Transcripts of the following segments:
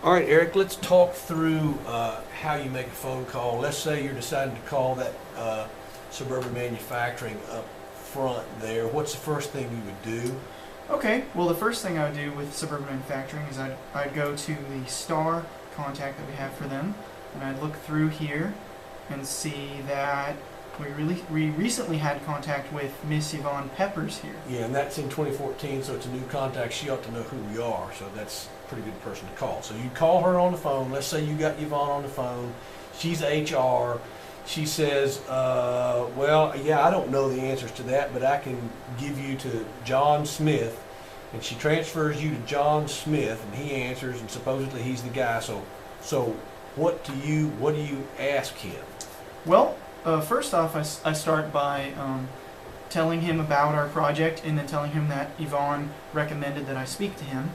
All right, Eric, let's talk through how you make a phone call. Let's say you're deciding to call that Suburban Manufacturing up front there. What's the first thing you would do? Okay, well the first thing I would do with Suburban Manufacturing is I'd go to the star contact that we have for them, and I'd look through here and see that we recently had contact with Miss Yvonne Peppers here. Yeah, and that's in 2014, so it's a new contact. She ought to know who we are, so that's a pretty good person to call. So you call her on the phone. Let's say you got Yvonne on the phone. She's HR. She says, well, yeah, I don't know the answers to that, but I can give you to John Smith. And she transfers you to John Smith, and he answers, and supposedly he's the guy. So what do you ask him? Well, first off, I start by telling him about our project, and then telling him that Yvonne recommended that I speak to him.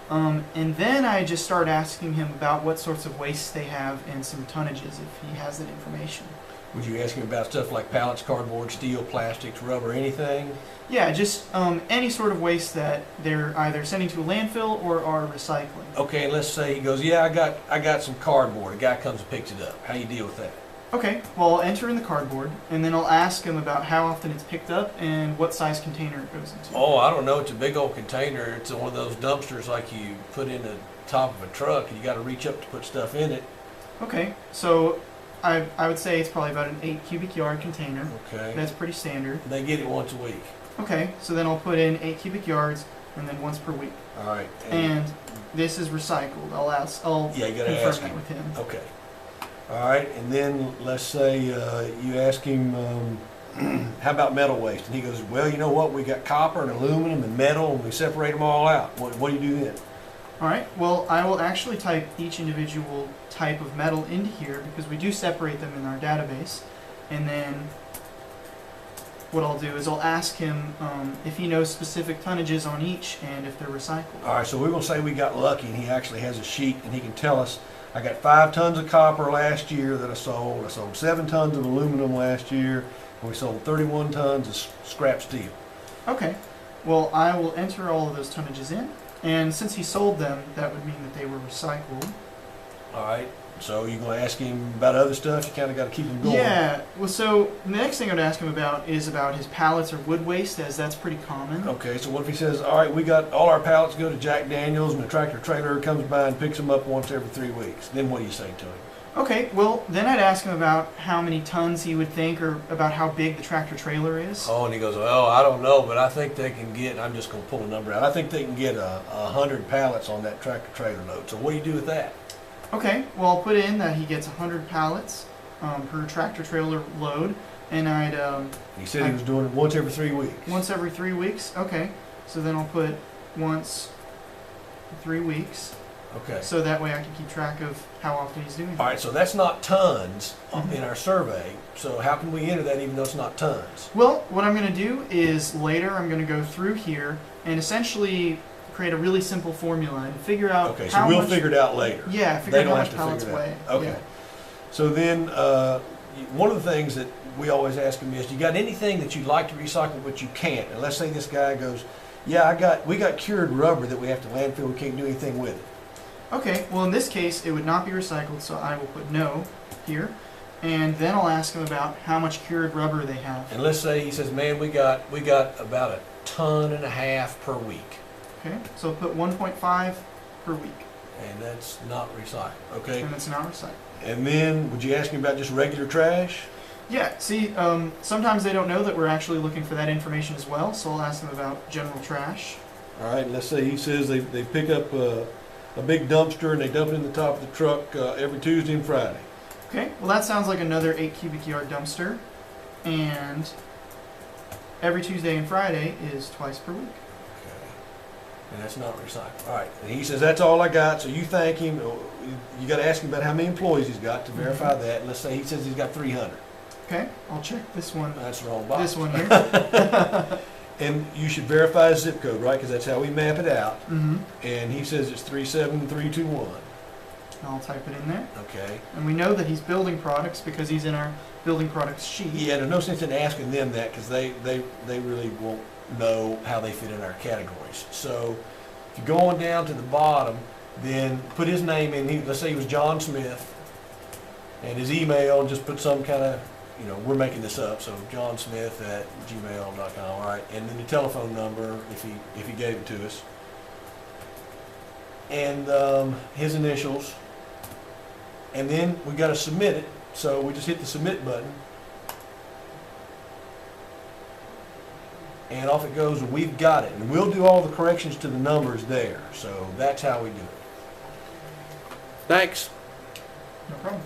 And then I just start asking him about what sorts of wastes they have and some tonnages, if he has that information. Would you ask him about stuff like pallets, cardboard, steel, plastics, rubber, anything? Yeah, just any sort of waste that they're either sending to a landfill or are recycling. Okay, and let's say he goes, yeah, I got some cardboard. A guy comes and picks it up. How you deal with that? Okay, well, I'll enter in the cardboard, and then I'll ask him about how often it's picked up and what size container it goes into. Oh, I don't know. It's a big old container. It's one of those dumpsters like you put in the top of a truck, and you got to reach up to put stuff in it. Okay, so I would say it's probably about an 8 cubic yard container. Okay. That's pretty standard. They get it once a week. Okay, so then I'll put in 8 cubic yards, and then once per week. All right. And this is recycled. I'll yeah, you got to confirm ask that him. with him. Okay. All right, and then let's say you ask him, how about metal waste? And he goes, well, you know what? We got copper and aluminum and metal, and we separate them all out. What do you do then? All right, well, I will actually type each individual type of metal into here because we do separate them in our database. And then what I'll do is I'll ask him if he knows specific tonnages on each and if they're recycled. All right, so we're going to say we got lucky, and he actually has a sheet, and he can tell us, I got 5 tons of copper last year that I sold. I sold 7 tons of aluminum last year, and we sold 31 tons of scrap steel. Okay, well, I will enter all of those tonnages in. And since he sold them, that would mean that they were recycled. All right. So you're going to ask him about other stuff? You kind of got to keep him going. Yeah. Well, so the next thing I'd ask him about is about his pallets or wood waste, as that's pretty common. Okay. So what if he says, all right, we got all our pallets go to Jack Daniels, and the tractor trailer comes by and picks them up once every 3 weeks? Then what do you say to him? Okay. Well, then I'd ask him about how many tons he would think, or about how big the tractor trailer is. Oh, and he goes, well, I don't know, but I think they can get, I'm just going to pull a number out, I think they can get 100 pallets on that tractor trailer load. So what do you do with that? Okay, well, I'll put in that he gets 100 pallets per tractor trailer load, and He said he was doing it once every 3 weeks. Once every 3 weeks? Okay, so then I'll put once 3 weeks, Okay. so that way I can keep track of how often he's doing it. All right, so that's not tons in our survey, so how can we enter that even though it's not tons? Well, what I'm going to do is later I'm going to go through here and essentially create a really simple formula and figure out Okay, how so we'll much, figure it out later. Yeah, figure They out don't how have much to pallets figure it weigh. out. Okay. Yeah. So then, one of the things that we always ask them is, you got anything that you'd like to recycle but you can't? And let's say this guy goes, yeah, we got cured rubber that we have to landfill, we can't do anything with it. Okay, well in this case it would not be recycled, so I will put no here. And then I'll ask him about how much cured rubber they have. And let's say he says, man, we got about 1.5 tons per week. Okay, so I'll put 1.5 per week. And that's not recycled, okay? And it's not recycled. And then, would you ask him about just regular trash? Yeah, see, sometimes they don't know that we're actually looking for that information as well, so I'll ask them about general trash. All right, let's say he says they pick up a big dumpster and they dump it in the top of the truck every Tuesday and Friday. Okay, well that sounds like another 8 cubic yard dumpster, and every Tuesday and Friday is twice per week. Okay, and that's not recycled. All right, and he says, that's all I got, so you thank him. You got to ask him about how many employees he's got to verify that. And let's say he says he's got 300. Okay, I'll check this one. That's the wrong box. This one here. And you should verify his zip code, right? Because that's how we map it out. Mm-hmm. And he says it's 37321. I'll type it in there. Okay. And we know that he's building products because he's in our building products sheet. Yeah, there's no sense in asking them that because they really won't know how they fit in our categories. So if you go on down to the bottom, then put his name in. Let's say he was John Smith, and his email, just put some kind of, we're making this up, so johnsmith@gmail.com, all right, and then the telephone number if he gave it to us, and his initials, and then we got to submit it. So we just hit the submit button, and off it goes. We've got it, and we'll do all the corrections to the numbers there. So that's how we do it. Thanks. No problem.